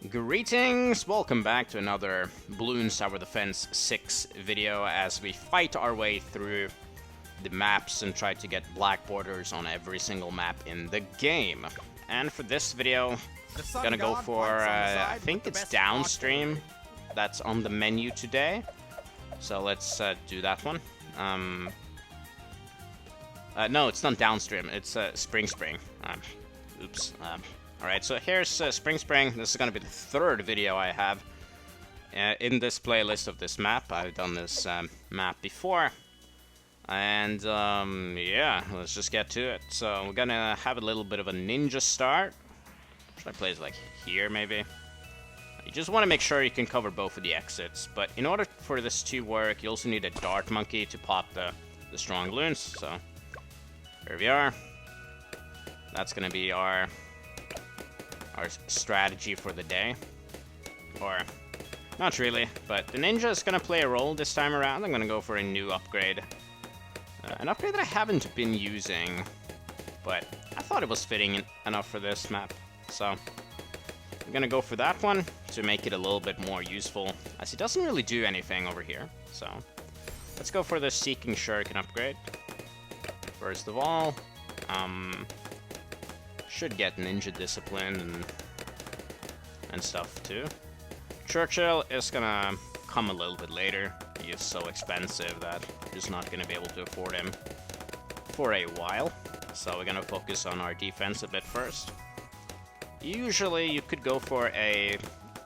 Greetings! Welcome back to another Bloon Tower Defense 6 video as we fight our way through the maps and try to get black borders on every single map in the game. And for this video, I'm gonna go for, I think it's downstream that's on the menu today. So let's do that one. No, it's not downstream, it's Spring. Oops. Alright, so here's Spring. This is gonna be the third video I have in this playlist of this map. I've done this map before. And, yeah, let's just get to it. So, we're gonna have a little bit of a ninja start. Should I place like here, maybe? You just want to make sure you can cover both of the exits. But in order for this to work, you also need a dart monkey to pop the strong Bloons. So, here we are. That's gonna be our strategy for the day. Or, not really, but the ninja is gonna play a role this time around. I'm gonna go for a new upgrade. An upgrade that I haven't been using, but I thought it was fitting enough for this map. So, I'm gonna go for that one to make it a little bit more useful, as it doesn't really do anything over here. So, let's go for the Seeking Shuriken upgrade. First of all, should get Ninja Discipline and stuff too. Churchill is gonna come a little bit later. He is so expensive that we're just not gonna be able to afford him for a while. So we're gonna focus on our defense a bit first. Usually you could go for a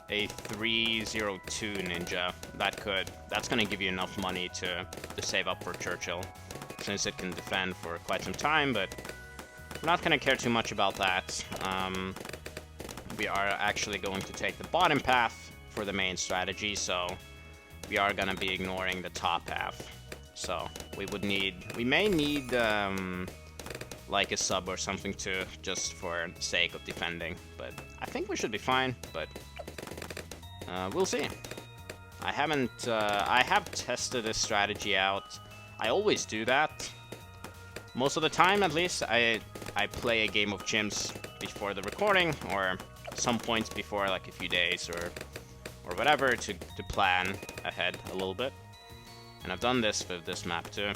302 ninja. That's gonna give you enough money to save up for Churchill, since it can defend for quite some time, but we're not going to care too much about that. We are actually going to take the bottom path for the main strategy, so we are going to be ignoring the top half. So we may need like a sub or something too, just for the sake of defending. But I think we should be fine, but we'll see. I have tested this strategy out. I always do that. Most of the time, at least, I play a game of CHIMPS before the recording, or some points before, like a few days or whatever, to plan ahead a little bit. And I've done this with this map too.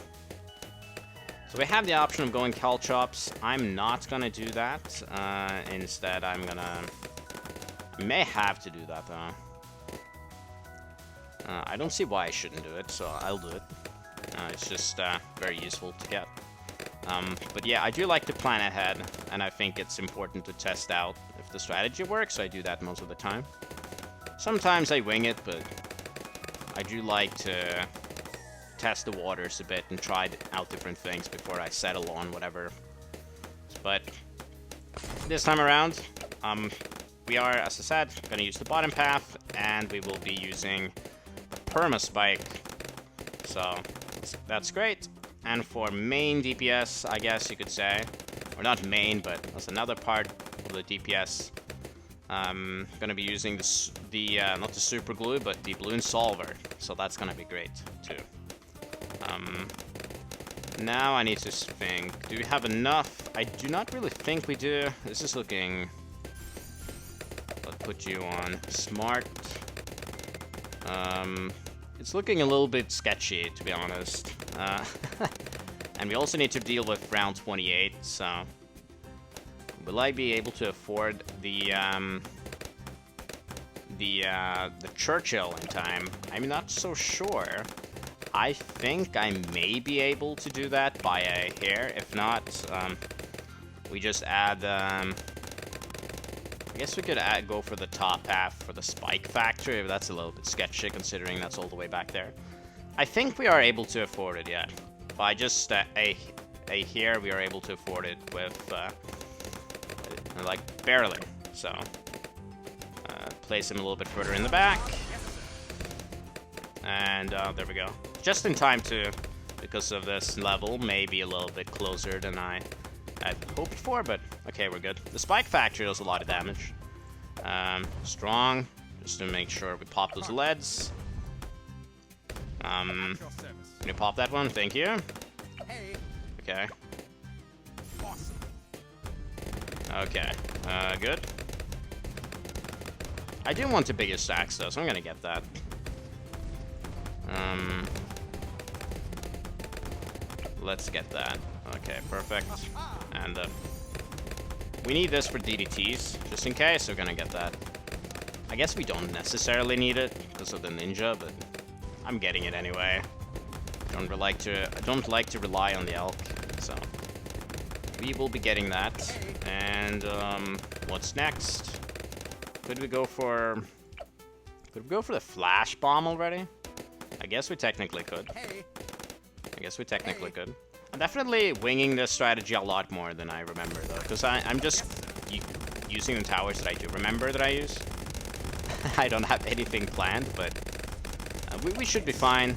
So we have the option of going Caltrops. I'm not gonna do that. Instead, I may have to do that though. I don't see why I shouldn't do it, so I'll do it. It's just very useful to get. But yeah, I do like to plan ahead, and I think it's important to test out if the strategy works, so I do that most of the time. Sometimes I wing it, but I do like to test the waters a bit and try out different things before I settle on whatever. But this time around, we are, as I said, going to use the bottom path, and we will be using the Permaspike. So that's great. And for main DPS, I guess you could say, or not main, but that's another part of the DPS. I'm gonna be using not the super glue, but the Bloon Solver. So that's gonna be great too. Now I need to think. Do we have enough? I do not really think we do. This is looking. Let's put you on smart. It's looking a little bit sketchy, to be honest. And we also need to deal with round 28, so will I be able to afford the Churchill in time? I'm not so sure. I think I may be able to do that by a hair. If not, we just add. I guess we could go for the top half for the spike factory, but that's a little bit sketchy considering that's all the way back there. I think we are able to afford it, yeah. By just a here, we are able to afford it with, like, barely. So, place him a little bit further in the back. And, there we go. Just in time to, because of this level, maybe a little bit closer than I had hoped for, but okay, we're good. The spike factory does a lot of damage. Strong, just to make sure we pop those leads. Can you pop that one? Thank you. Okay. Okay. Good. I do want the biggest axe though, so I'm gonna get that. Let's get that. Okay, perfect. And we need this for DDTs, just in case. We're gonna get that. I guess we don't necessarily need it because of the ninja, but I'm getting it anyway. I don't like to rely on the alch, so we will be getting that. And what's next? Could we go for the flash bomb already? I guess we technically could. I'm definitely winging this strategy a lot more than I remember though, because I'm just using the towers that I do remember that I use. I don't have anything planned, but we should be fine.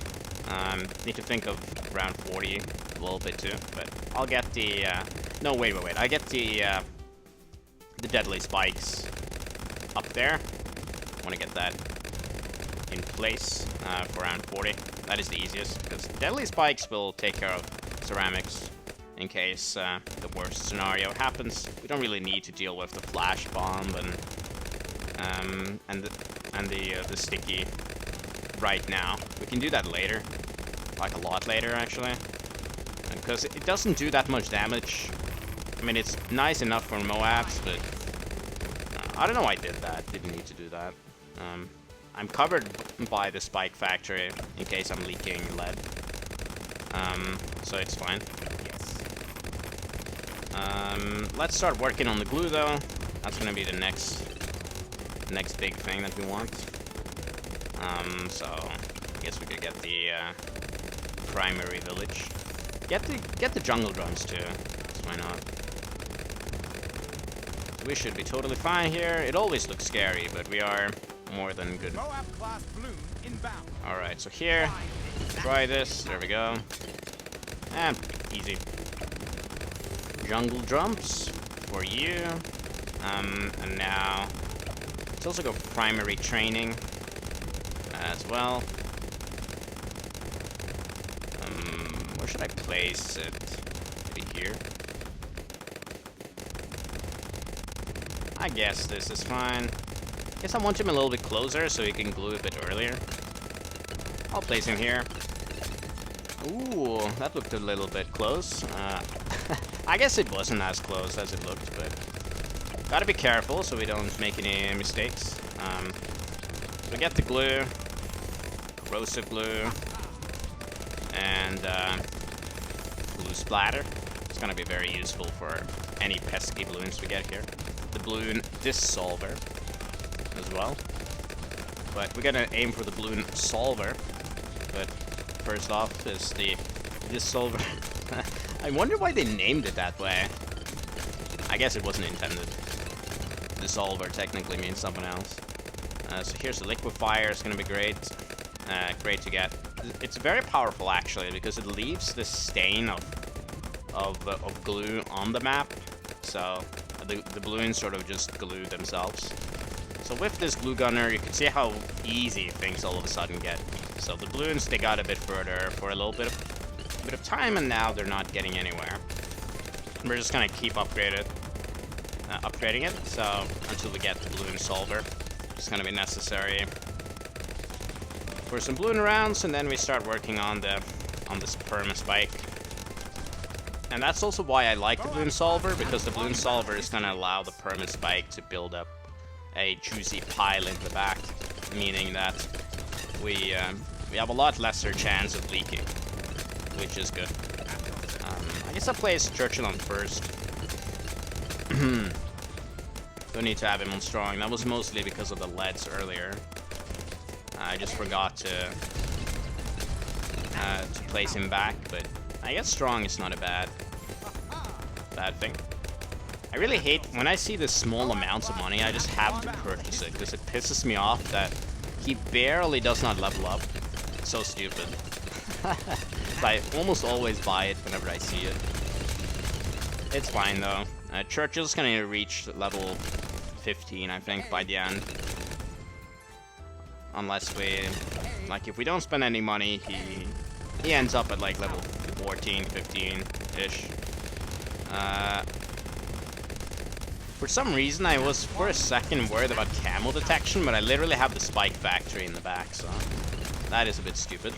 Need to think of round 40 a little bit too, but I'll get the no, wait. I get the deadly spikes up there. I want to get that in place for round 40. That is the easiest, because deadly spikes will take care of ceramics in case the worst scenario happens. We don't really need to deal with the flash bomb and the sticky right now. We can do that later, like a lot later actually, because it doesn't do that much damage. I mean, it's nice enough for Moabs, but I don't know why I did that. Didn't need to do that. I'm covered by the spike factory in case I'm leaking lead, so it's fine. Let's start working on the glue though. That's gonna be the next big thing that we want. So I guess we could get the primary village. Get the jungle drums too. So why not? We should be totally fine here. It always looks scary, but we are more than good. Alright, so here, try this. There we go. And easy. Jungle drums for you. And now let's also go primary training as well. Where should I place it? Maybe here. I guess this is fine. Guess I want him a little bit closer so he can glue a bit earlier. I'll place him here. Ooh, that looked a little bit close. I guess it wasn't as close as it looked, but gotta be careful so we don't make any mistakes. So we get the glue, corrosive glue, and glue splatter. It's gonna be very useful for any pesky balloons we get here. The Bloon Solver as well. But we're gonna aim for the Bloon Solver. But first off is the Solver. I wonder why they named it that way. I guess it wasn't intended. The Solver technically means something else. So here's the liquefier. It's gonna be great. Great to get. It's very powerful actually because it leaves this stain of glue on the map. So the balloons sort of just glue themselves. So with this glue gunner, you can see how easy things all of a sudden get. So the balloons, they got a bit further for a little bit of time, and now they're not getting anywhere. We're just gonna keep upgrading it. So until we get the Bloon Solver, it's gonna be necessary for some balloon rounds, and then we start working on this Permaspike. And that's also why I like the Bloon Solver, because the Bloon Solver is gonna allow the Permaspike to build up a juicy pile in the back, meaning that we have a lot lesser chance of leaking, which is good. I guess I'll place Churchill on first. Don't need to have him on strong. That was mostly because of the leads earlier. I just forgot to place him back, but I guess strong is not a bad thing. I really hate when I see the small amounts of money. I just have to purchase it because it pisses me off that he barely does not level up. It's so stupid. I almost always buy it whenever I see it. It's fine though. Churchill's gonna reach level 15, I think, by the end. Unless we, like, if we don't spend any money, he ends up at like level 14, 15-ish. For some reason, I was for a second worried about camo detection, but I literally have the spike factory in the back, so that is a bit stupid.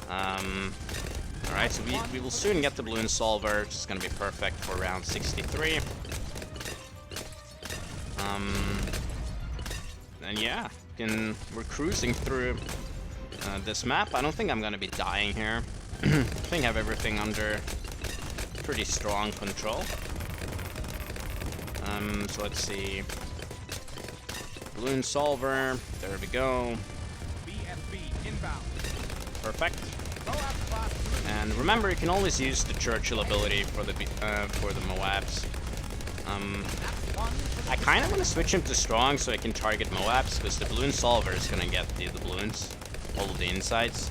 Alright, so we will soon get the Bloon Solver, which is going to be perfect for round 63. And yeah, we're cruising through this map. I don't think I'm going to be dying here. I think I have everything under pretty strong control. So let's see. Bloon Solver, there we go. Perfect. And remember, you can always use the Churchill ability for the Moabs. I kind of want to switch him to strong so I can target Moabs, because the Bloon Solver is going to get the Bloons, all of the insides.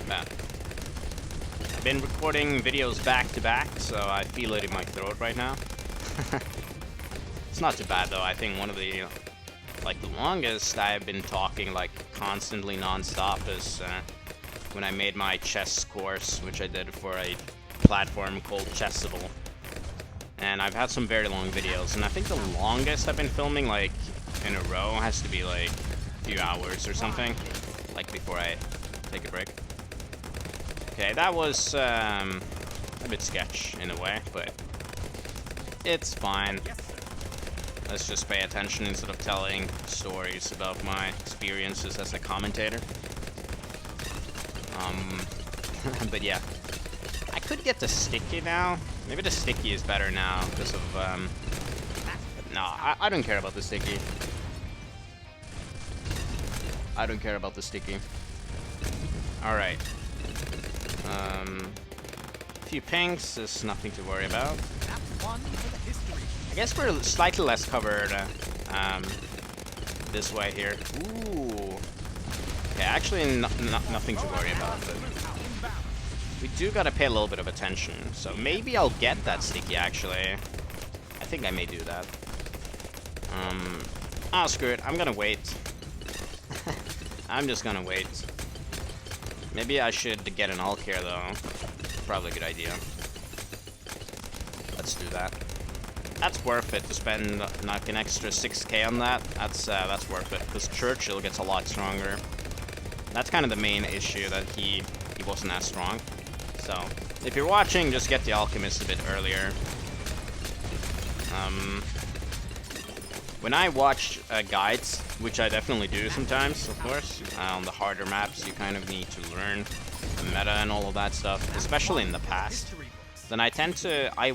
I've been recording videos back to back, so I feel it in my throat right now. It's not too bad though. I think one of the the longest I've been talking constantly non-stop is when I made my chess course, which I did for a platform called Chessable. And I've had some very long videos, and I think the longest I've been filming in a row has to be a few hours or something, before I take a break. Okay, that was a bit sketch in a way, but it's fine. Let's just pay attention instead of telling stories about my experiences as a commentator. But yeah. I could get the sticky now. Maybe the sticky is better now because of, no, I don't care about the sticky. I don't care about the sticky. Alright. A few pinks is nothing to worry about. I guess we're slightly less covered this way here. Ooh. Okay, actually nothing to worry about, but we do gotta pay a little bit of attention. So maybe I'll get that sticky, actually. I think I may do that. Oh, screw it. I'm gonna wait. I'm just gonna wait. Maybe I should get an alch here, though. Probably a good idea. Let's do that. That's worth it to spend an extra 6k on that. That's worth it, because Churchill gets a lot stronger. That's kind of the main issue, that he wasn't as strong. So, if you're watching, just get the Alchemist a bit earlier. When I watch guides, which I definitely do sometimes, of course, on the harder maps, you kind of need to learn the meta and all of that stuff, especially in the past. Then I tend to, I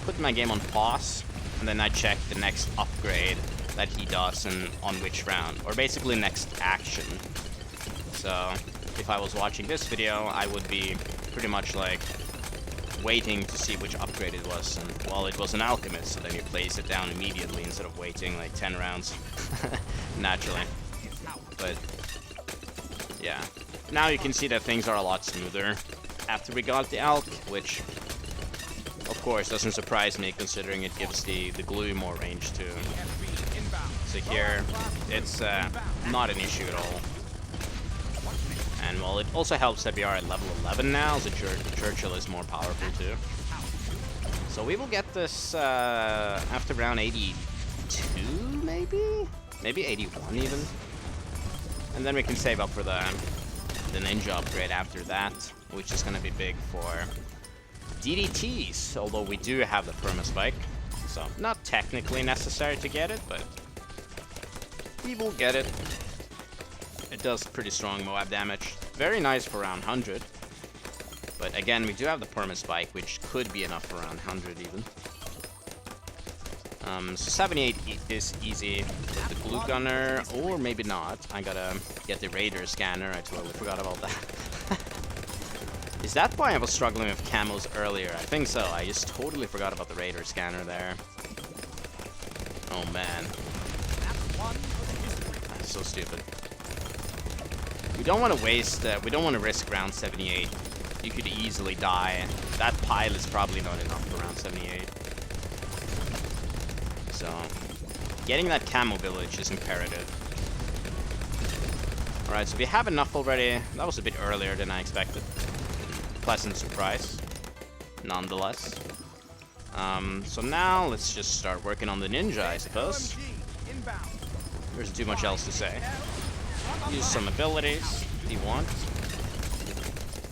put my game on pause, and then I check the next upgrade that he does and on which round, or basically next action. So, if I was watching this video, I would be pretty much waiting to see which upgrade it was, and well, it was an alchemist, so then you place it down immediately instead of waiting 10 rounds. Naturally. But yeah, now you can see that things are a lot smoother after we got the alch, which of course doesn't surprise me considering it gives the glue more range too. So here it's not an issue at all. And well, it also helps that we are at level 11 now, so Churchill is more powerful too. So we will get this after round 82, maybe? Maybe 81 even. And then we can save up for the ninja upgrade after that, which is going to be big for DDTs, although we do have the Permaspike. So not technically necessary to get it, but we will get it. It does pretty strong Moab damage. Very nice for round 100. But again, we do have the Permaspike, which could be enough for round 100 even. So 78 is easy with the glue gunner, or maybe not. I gotta get the radar scanner. I totally forgot about that. Is that why I was struggling with camos earlier? I think so. I just totally forgot about the radar scanner there. Oh man. That's so stupid. We don't want to waste, we don't want to risk round 78. You could easily die. That pile is probably not enough for round 78. So, getting that camo village is imperative. Alright, so we have enough already. That was a bit earlier than I expected. Pleasant surprise. nonetheless. So now let's just start working on the ninja, I suppose. There isn't too much else to say. Use some abilities if you want.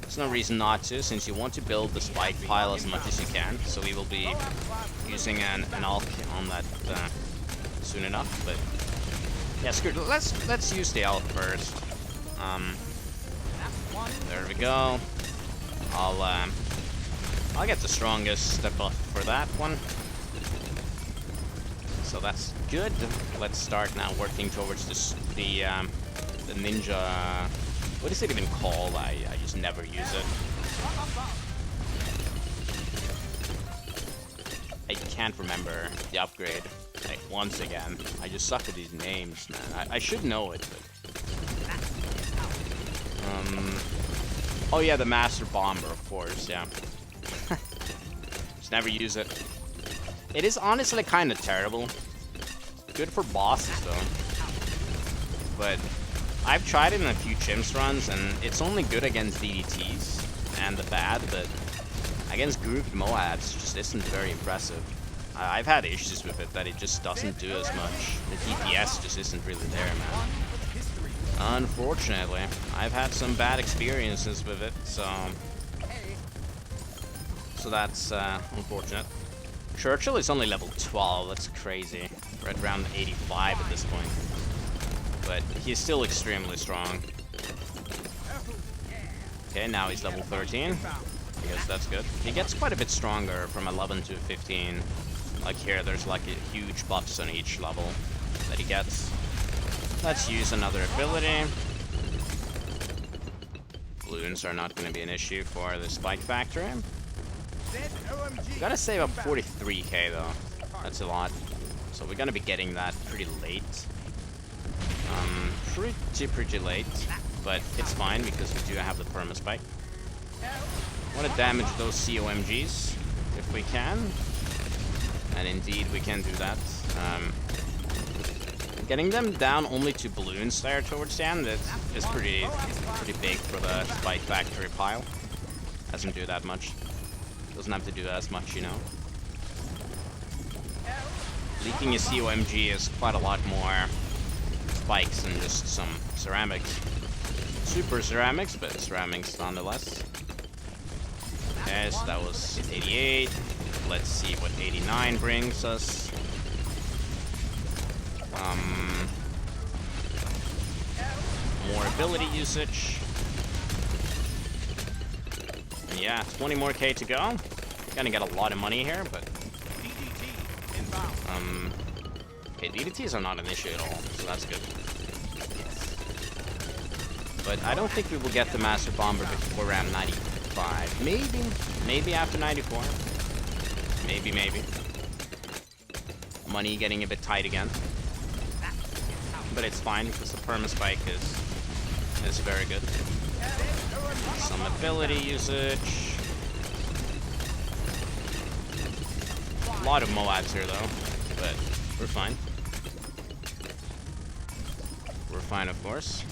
There's no reason not to, since you want to build the spike pile as much as you can. So we will be using an alch on that soon enough. But yeah, screw it. Let's use the alch first. There we go. I'll get the strongest step up for that one. So that's good. Let's start now working towards the ninja. What is it even called? I just never use it. I can't remember the upgrade. Like, once again, I just suck at these names, man. I should know it, but... Oh yeah, the Master Bomber, of course, yeah. Just never use it. It is honestly kind of terrible. Good for bosses, though. But I've tried it in a few chimps runs, and it's only good against DDTs and the bad, but against grouped Moabs, it just isn't very impressive. I've had issues with it, that it just doesn't do as much. The DPS just isn't really there, man. Unfortunately, I've had some bad experiences with it, so that's unfortunate. Churchill is only level 12, that's crazy. We're at around 85 at this point. But he's still extremely strong. Okay, now he's level 13. I guess that's good. He gets quite a bit stronger from 11 to 15. Like here, there's like a huge buffs on each level that he gets. Let's use another ability. Bloons are not going to be an issue for the Spike Factory. Gotta save up 43k though. That's a lot. So we're gonna be getting that pretty late. Pretty late. But it's fine because we do have the Permaspike. Want to damage those COMGs if we can. And indeed we can do that. Getting them down only to Bloons there towards the end is pretty big for the Spike Factory pile. Doesn't do that much. Doesn't have to do as much, you know. Leaking a COMG is quite a lot more spikes than just some ceramics. Super ceramics, but ceramics nonetheless. Okay, so that was 88. Let's see what 89 brings us. More ability usage. And yeah, 20 more K to go. Gonna get a lot of money here, but okay, DDTs are not an issue at all, so that's good. But I don't think we will get the Master Bomber before around 95. Maybe after 94. Maybe. Money getting a bit tight again. But it's fine because the Permaspike is very good. Some ability usage. A lot of Moabs here though, but we're fine. We're fine, of course.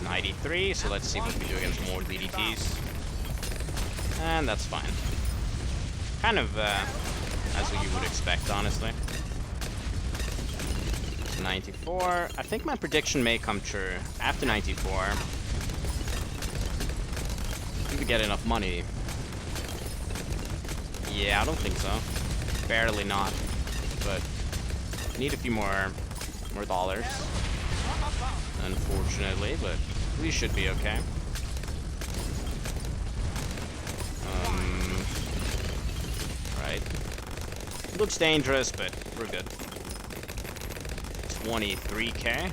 93, so let's see what we do against more DDTs. And that's fine. Kind of as you would expect, honestly. 94. I think my prediction may come true. After 94, we get enough money. Yeah, I don't think so. Barely not. But need a few more dollars. Unfortunately, but we should be okay. Right. Looks dangerous, but we're good. 23k.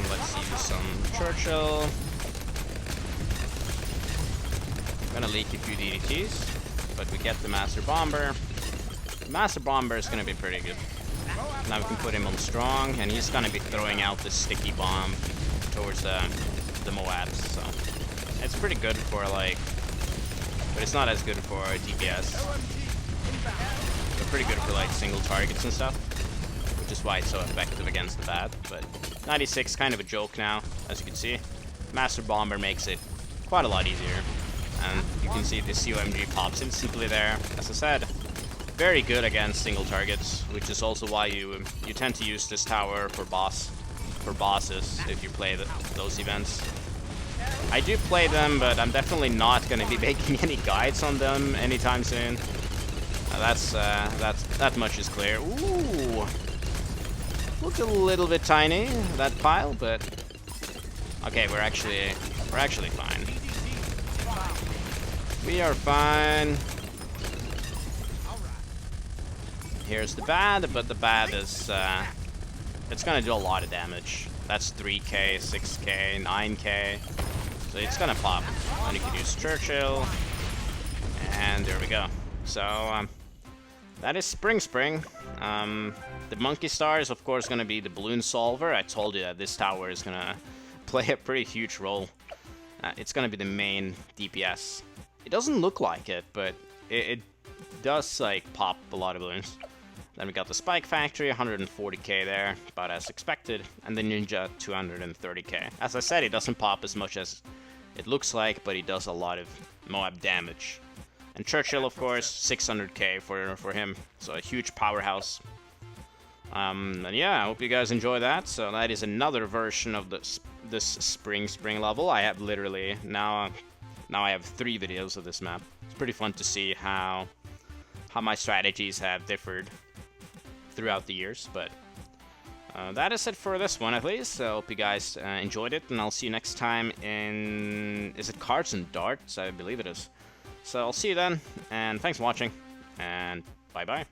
Let's use some Churchill. Gonna leak a few DDTs, but we get the Master Bomber. The Master Bomber is gonna be pretty good. Now we can put him on strong, and he's gonna be throwing out the sticky bomb towards the Moabs. So it's pretty good for like. But it's not as good for DPS. But pretty good for like single targets and stuff. Which is why it's so effective against the bad. But 96, kind of a joke now, as you can see. Master Bomber makes it quite a lot easier. And you can see the COMG pops instantly there. As I said, very good against single targets, which is also why you tend to use this tower for bosses if you play those events. I do play them, but I'm definitely not going to be making any guides on them anytime soon. That much is clear. Ooh, looks a little bit tiny, that pile, but okay, we're actually fine. We are fine. Here's the bad, but the bad is it's gonna do a lot of damage. That's 3k, 6k, 9k. So it's gonna pop. And you can use Churchill. And there we go. So that is Spring. The Monkey Star is of course gonna be the Bloon Solver. I told you that this tower is gonna play a pretty huge role. It's gonna be the main DPS. It doesn't look like it, but it does like pop a lot of balloons. Then we got the Spike Factory, 140k there, about as expected, and the Ninja, 230k. As I said, it doesn't pop as much as it looks like, but he does a lot of Moab damage. And Churchill, of course, 600k for him, so a huge powerhouse. And yeah, I hope you guys enjoy that. So that is another version of this spring level. I have literally now I have 3 videos of this map. It's pretty fun to see how my strategies have differed throughout the years, but that is it for this one at least. So I hope you guys enjoyed it, and I'll see you next time in... is it Cards and Darts? I believe it is. So I'll see you then, and thanks for watching, and bye-bye.